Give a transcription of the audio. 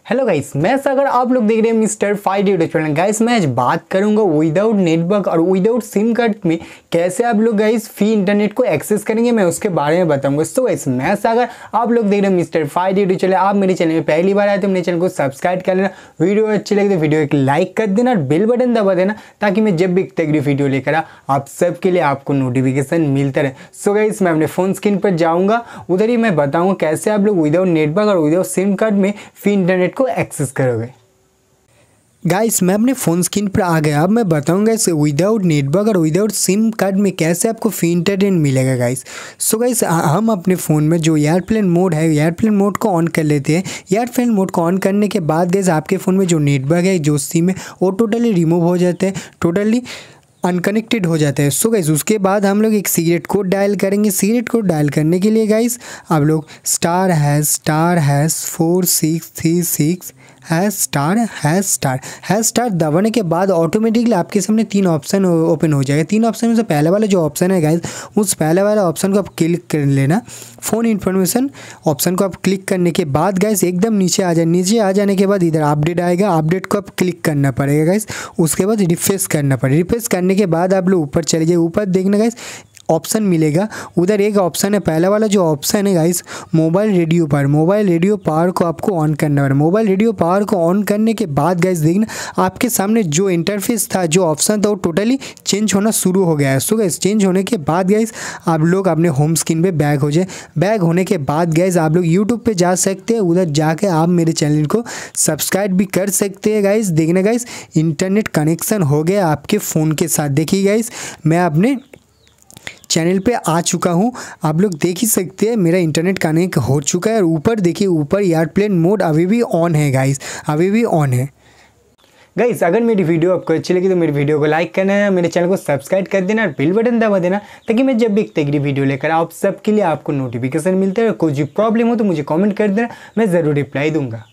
Hello guys, मैं सागर, आप लोग देख रहे हैं mister Friday YouTube channel. Guys मैं आज बात करूंगा विदाउट नेटवर्क और विदाउट सिम कार्ड में कैसे आप लोग गाइस फ्री इंटरनेट को एक्सेस करेंगे, मैं उसके बारे में बताऊंगा। सो गाइस मैं सागर, आप लोग देख रहे हैं मिस्टर फ्राइडे यूट्यूब चैनल। आप मेरे चैनल में पहली बार आए तो मेरे चैनल को सब्सक्राइब कर लेना, वीडियो अच्छी लगे तो वीडियो एक लाइक कर देना और बेल बटन दबा देना ताकि मैं जब भी तगड़ी वीडियो लेकर आप सबके लिए आपको नोटिफिकेशन मिलता रहे। सो गाइस मैं अपने फोन स्क्रीन पर जाऊँगा, उधर ही मैं बताऊँगा कैसे आप लोग विदाउट नेटवर्क और विदाउट सिम कार्ड में फ्री इंटरनेट को एक्सेस करोगे। गाइस मैं अपने फ़ोन स्क्रीन पर आ गया। अब मैं बताऊंगा इस विदाउट नेटवर्क और विदाउट सिम कार्ड में कैसे आपको फ्री इंटरनेट मिलेगा गाइस। सो गाइस हम अपने फ़ोन में जो एयरप्लेन मोड है, एयरप्लेन मोड को ऑन कर लेते हैं। एयरप्लेन मोड को ऑन करने के बाद गाइस आपके फ़ोन में जो नेटवर्क है, जो सिम है, वो टोटली रिमूव हो जाते हैं, टोटली अनकनेक्टेड हो जाता है। सो गाइस उसके बाद हम लोग एक सीक्रेट कोड डायल करेंगे। सीक्रेट कोड डायल करने के लिए गाइस आप लोग *#4636#*# दबाने के बाद ऑटोमेटिकली आपके सामने तीन ऑप्शन ओपन हो जाएगा। तीन ऑप्शन में से पहले वाला जो ऑप्शन है गाइस, उस पहले वाला ऑप्शन को आप क्लिक कर लेना। फ़ोन इन्फॉर्मेशन ऑप्शन को आप क्लिक करने के बाद गाइस एकदम नीचे आ जाए। नीचे आ जाने के बाद इधर अपडेट आएगा, अपडेट को आप क्लिक करना पड़ेगा गाइस। उसके बाद रिफ्रेश करना पड़ेगा। रिफ्रेश करने के बाद आप लोग ऊपर चले जाइए। ऊपर देखना गाइस ऑप्शन मिलेगा, उधर एक ऑप्शन है, पहला वाला जो ऑप्शन है guys mobile radio power. Mobile radio power को आपको ऑन करना पड़ेगा। मोबाइल रेडियो पावर को ऑन करने के बाद गाइस देखना आपके सामने जो इंटरफेस था, जो ऑप्शन था, वो टोटली चेंज होना शुरू हो गया है। सो गाइस चेंज होने के बाद गाइस आप लोग अपने होम स्क्रीन पे बैक हो जाए। बैक होने के बाद गाइस आप लोग यूट्यूब पे जा सकते हैं। उधर जाके आप मेरे चैनल को सब्सक्राइब भी कर सकते हैं गाइस। देखना गाइस इंटरनेट कनेक्शन हो गया आपके फ़ोन के साथ। देखिए गाइस मैं अपने चैनल पे आ चुका हूँ, आप लोग देख ही सकते हैं मेरा इंटरनेट कनेक्ट हो चुका है। और ऊपर देखिए, ऊपर एयरप्लेन मोड अभी भी ऑन है गाइस, अभी भी ऑन है। गाइस अगर मेरी वीडियो आपको अच्छी लगी तो मेरी वीडियो को लाइक करना, मेरे चैनल को सब्सक्राइब कर देना और बेल बटन दबा देना ताकि मैं जब भी एक तगड़ी वीडियो लेकर आप सबके लिए आपको नोटिफिकेशन मिलता है। कोई भी प्रॉब्लम हो तो मुझे कमेंट कर देना, मैं ज़रूर रिप्लाई दूंगा।